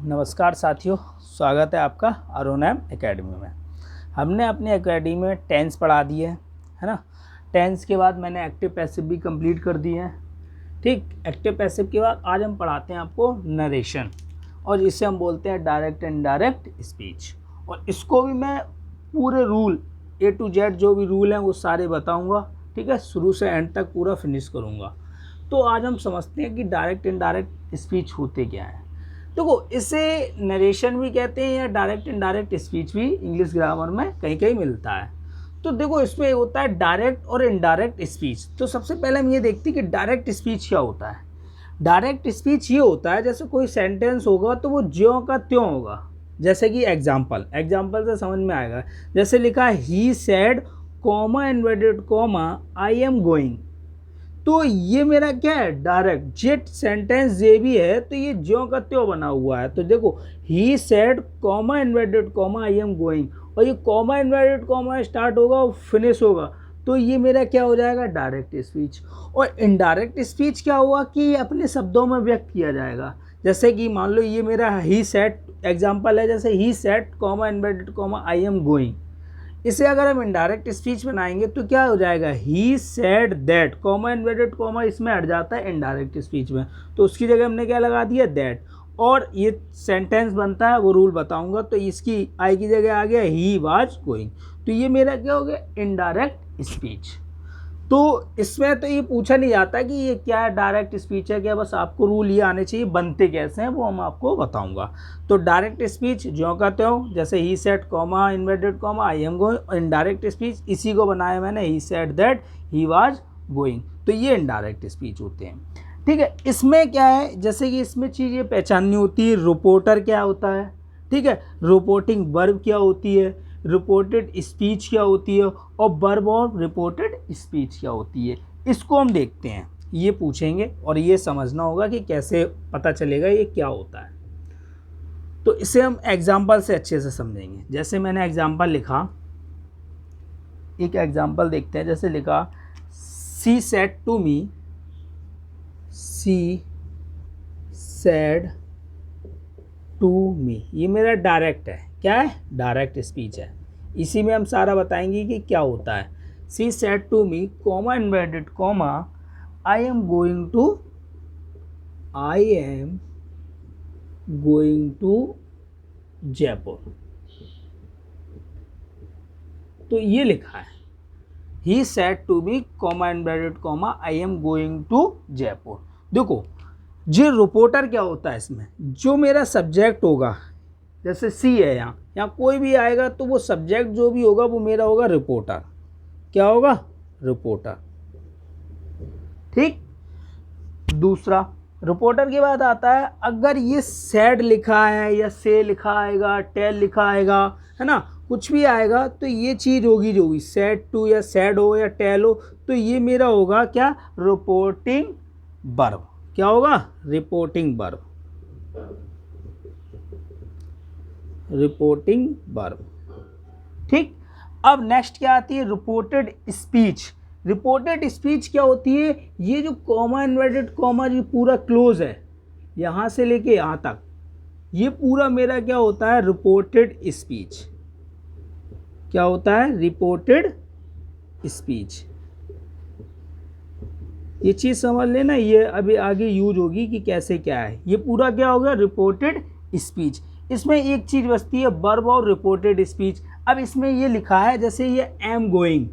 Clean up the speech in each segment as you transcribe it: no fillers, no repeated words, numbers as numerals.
नमस्कार साथियों, स्वागत है आपका अरुणैम एकेडमी में। हमने अपनी एकेडमी में टेंस पढ़ा दिए है ना। टेंस के बाद मैंने एक्टिव पैसिव भी कंप्लीट कर दिए हैं। ठीक, एक्टिव पैसिव के बाद आज हम पढ़ाते हैं आपको नरेशन, और इसे हम बोलते हैं डायरेक्ट एंड इनडायरेक्ट स्पीच। और इसको भी मैं पूरे रूल A to Z जो भी रूल हैं वो सारे बताऊँगा। ठीक है, शुरू से एंड तक पूरा फिनिश करूँगा। तो आज हम समझते हैं कि डायरेक्ट इनडायरेक्ट स्पीच होते क्या हैं। देखो, इसे नरेशन भी कहते हैं या डायरेक्ट इनडायरेक्ट स्पीच भी इंग्लिश ग्रामर में कहीं कहीं मिलता है। तो देखो, इसमें होता है डायरेक्ट और इनडायरेक्ट स्पीच। तो सबसे पहले हम ये देखते हैं कि डायरेक्ट स्पीच क्या होता है। डायरेक्ट स्पीच ये होता है जैसे कोई सेंटेंस होगा तो वो ज्यों का त्यों होगा। जैसे कि एग्जाम्पल से समझ में आएगा। जैसे लिखा है he said comma inverted comma I am going, तो ये मेरा क्या है, डायरेक्ट। जेट सेंटेंस जे भी है तो ये ज्यों का त्यों बना हुआ है। तो देखो, he said comma inverted comma I am going, और ये कॉमा इन्वर्टेड कॉमा स्टार्ट होगा और फिनिश होगा, तो ये मेरा क्या हो जाएगा, डायरेक्ट स्पीच। और इनडायरेक्ट स्पीच क्या हुआ कि अपने शब्दों में व्यक्त किया जाएगा। जैसे कि मान लो ये मेरा ही सेड एग्जाम्पल है, जैसे he said comma inverted comma I am going. इसे अगर हम इनडायरेक्ट स्पीच बनाएंगे तो क्या हो जाएगा, he said that, comma inverted comma इसमें हट जाता है इनडायरेक्ट स्पीच में, तो उसकी जगह हमने क्या लगा दिया, दैट। और ये सेंटेंस बनता है, वो रूल बताऊंगा। तो इसकी आई की जगह आ गया ही वाज गोइंग, तो ये मेरा क्या हो गया, इनडायरेक्ट स्पीच। तो इसमें तो ये पूछा नहीं जाता कि ये क्या डायरेक्ट स्पीच है क्या, बस आपको रूल ये आने चाहिए, बनते कैसे हैं वो हम आपको बताऊंगा। तो डायरेक्ट स्पीच ज्यों का त्यों, जैसे he said comma inverted comma I am going. Indirect speech इसी को बनाया मैंने, he said that he was going, तो ये इनडायरेक्ट स्पीच होते हैं। ठीक है, इसमें क्या है, जैसे कि इसमें चीज़ें पहचाननी होती है। रिपोर्टर क्या होता है, ठीक है, रिपोर्टिंग वर्ब क्या होती है, रिपोर्टेड स्पीच क्या होती है, और वर्ब ऑफ रिपोर्टेड स्पीच क्या होती है, इसको हम देखते हैं। ये पूछेंगे और ये समझना होगा कि कैसे पता चलेगा ये क्या होता है। तो इसे हम एग्जाम्पल से अच्छे से समझेंगे। जैसे मैंने एग्जाम्पल लिखा, एक एग्जाम्पल देखते हैं। जैसे लिखा she said to me, she said to me, ये मेरा डायरेक्ट है। क्या है, डायरेक्ट स्पीच है। इसी में हम सारा बताएंगे कि क्या होता है। सी said to me comma inverted comma I am going to Jaipur, तो ये लिखा है he said to me comma inverted comma I am going to Jaipur. देखो, जो रिपोर्टर क्या होता है इसमें, जो मेरा सब्जेक्ट होगा, जैसे सी है यहाँ कोई भी आएगा तो वो सब्जेक्ट जो भी होगा वो मेरा होगा रिपोर्टर। क्या होगा, रिपोर्टर। ठीक, दूसरा रिपोर्टर के बाद आता है, अगर ये सैड लिखा है या से लिखा आएगा, टेल लिखा आएगा, है ना, कुछ भी आएगा, तो ये चीज़ होगी जो भी सैड टू या सैड हो या टेल हो, तो ये मेरा होगा क्या, रिपोर्टिंग वर्ब। क्या होगा, रिपोर्टिंग वर्ब, रिपोर्टिंग वर्ब। ठीक, अब नेक्स्ट क्या आती है, रिपोर्टेड स्पीच। रिपोर्टेड स्पीच क्या होती है, ये जो कॉमा इन्वर्टेड कॉमा जो पूरा क्लोज है यहाँ से लेके यहाँ तक, ये पूरा मेरा क्या होता है, रिपोर्टेड स्पीच। क्या होता है, रिपोर्टेड स्पीच। ये चीज़ समझ लेना, ये अभी आगे यूज होगी कि कैसे क्या है। ये पूरा क्या होगा, रिपोर्टेड स्पीच। इसमें एक चीज़ बचती है, वर्ब और रिपोर्टेड स्पीच। अब इसमें ये लिखा है, जैसे ये एम गोइंग,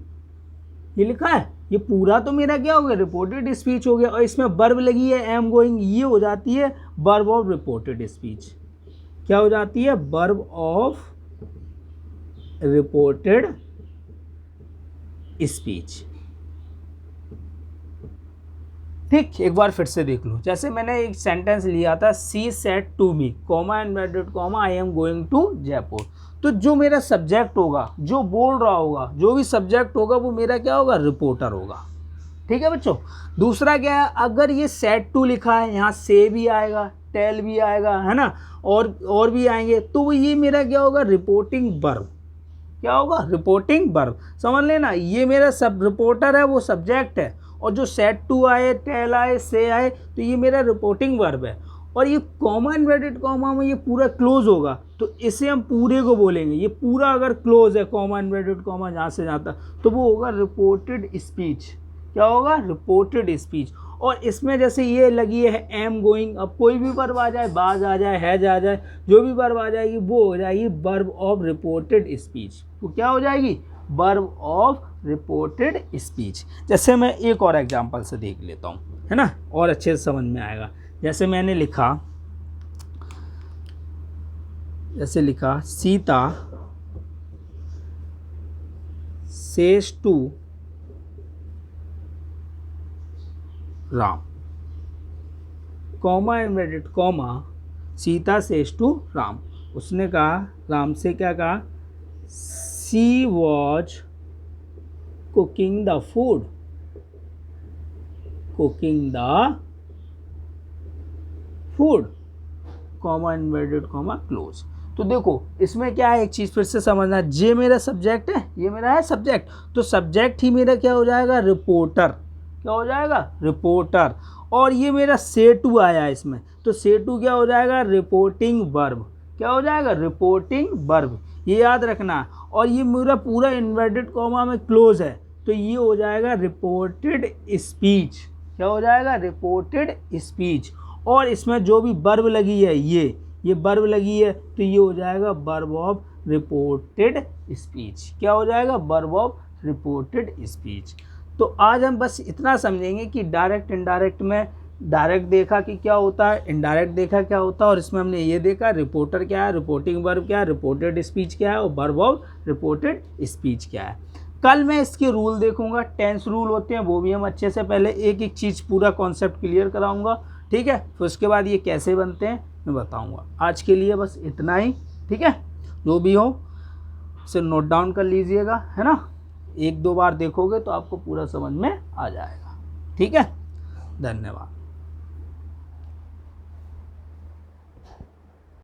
ये लिखा है, ये पूरा तो मेरा क्या हो गया, रिपोर्टेड स्पीच हो गया, और इसमें वर्ब लगी है एम गोइंग, ये हो जाती है वर्ब ऑफ रिपोर्टेड स्पीच। क्या हो जाती है, वर्ब ऑफ रिपोर्टेड स्पीच। ठीक, एक बार फिर से देख लो। जैसे मैंने एक सेंटेंस लिया था, she said to me comma inverted comma I am going to Jaipur, तो जो मेरा सब्जेक्ट होगा, जो बोल रहा होगा, जो भी सब्जेक्ट होगा वो मेरा क्या होगा, रिपोर्टर होगा। ठीक है बच्चों। दूसरा क्या है, अगर ये सेड टू लिखा है, यहाँ से भी आएगा, टेल भी आएगा, है ना, और भी आएंगे, तो ये मेरा क्या होगा, रिपोर्टिंग वर्ब। क्या होगा, रिपोर्टिंग वर्ब। समझ लेना, ये मेरा सब रिपोर्टर है, वो सब्जेक्ट है, और जो सेड टू आए, टेल आए, से आए, तो ये मेरा रिपोर्टिंग वर्ब है। और ये कॉमा इन्वर्टेड कॉमा में ये पूरा क्लोज होगा, तो इसे हम पूरे को बोलेंगे, ये पूरा अगर क्लोज है कॉमा इन्वर्टेड कॉमा जहाँ से जाता, तो वो होगा रिपोर्टेड स्पीच। क्या होगा? Reported speech. और इसमें जैसे ये लगी है एम गोइंग, अब कोई भी वर्ब आ जाए, बाज आ जाए, हैज आ जाए, जो भी वर्ब आ जाएगी वो हो जाएगी वर्ब ऑफ रिपोर्टेड स्पीच। वो क्या हो जाएगी? Verb of reported speech. जैसे मैं एक और एग्जांपल से देख लेता हूँ, है ना, और अच्छे से समझ में आएगा। जैसे मैंने लिखा, Sita says to Ram, comma inverted comma, Sita says to Ram. उसने कहा, राम से क्या कहा? She was cooking the food, comma inverted comma close. तो देखो इसमें क्या है, एक चीज़ फिर से समझना, ये मेरा सब्जेक्ट है, ये मेरा है सब्जेक्ट, तो सब्जेक्ट ही मेरा क्या हो जाएगा? रिपोर्टर। क्या हो जाएगा? रिपोर्टर। और ये मेरा से टू आया है इसमें, तो से टू क्या हो जाएगा? Reporting verb. क्या हो जाएगा? Reporting verb. ये याद रखना। और ये मेरा पूरा इन्वर्टेड कॉमा में क्लोज है, तो ये हो जाएगा रिपोर्टेड स्पीच। क्या हो जाएगा? Reported speech. और इसमें जो भी वर्ब लगी है, ये वर्ब लगी है, तो ये हो जाएगा वर्ब ऑफ रिपोर्टेड स्पीच। क्या हो जाएगा? Verb of reported speech. तो आज हम बस इतना समझेंगे कि डायरेक्ट इनडायरेक्ट में डायरेक्ट देखा कि क्या होता है, इनडायरेक्ट देखा क्या होता है, और इसमें हमने ये देखा रिपोर्टर क्या है, रिपोर्टिंग वर्ब क्या है, रिपोर्टेड स्पीच क्या है, और वर्ब ऑफ रिपोर्टेड स्पीच क्या है। कल मैं इसके रूल देखूंगा, टेंस रूल होते हैं, वो भी हम अच्छे से पहले एक एक चीज़ पूरा कॉन्सेप्ट क्लियर कराऊंगा, ठीक है। फिर उसके बाद ये कैसे बनते हैं मैं बताऊंगा। आज के लिए बस इतना ही, ठीक है। जो भी हो इसे नोट डाउन कर लीजिएगा, है ना। एक दो बार देखोगे तो आपको पूरा समझ में आ जाएगा, ठीक है। धन्यवाद।